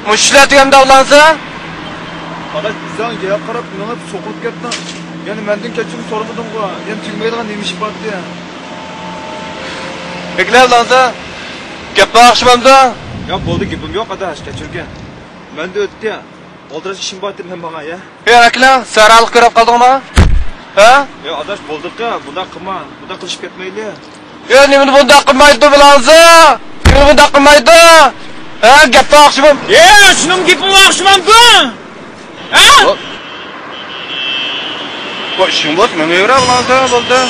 Mushlar degan davlansa? Adaş bizden gel qarab, meni so'qilib ketdi. Yani mendan kechirim so'ramadim-ku. Yani tugmaydigan nima ish bor edi? Beklar davlansa, gap baxshimda. Ya bo'ldi, gapim yo'q adaş, kechirgan. Menda o'tdi. Oldirash ishim bor dedim menga ya. Akla, saraliq ko'rib qoldingmi? Ha? Ya adaş bo'ldi-ku, bunda qilma, bunda qilishib ketmayli. Nimani bunda qilmaydi bilansa? Nima bunda qilmaydi? Ha, gap baxshimim. Shuning gapim baxshimamku. Ha? Qo'shing bo'l, menga yura bilansa bo'ldi.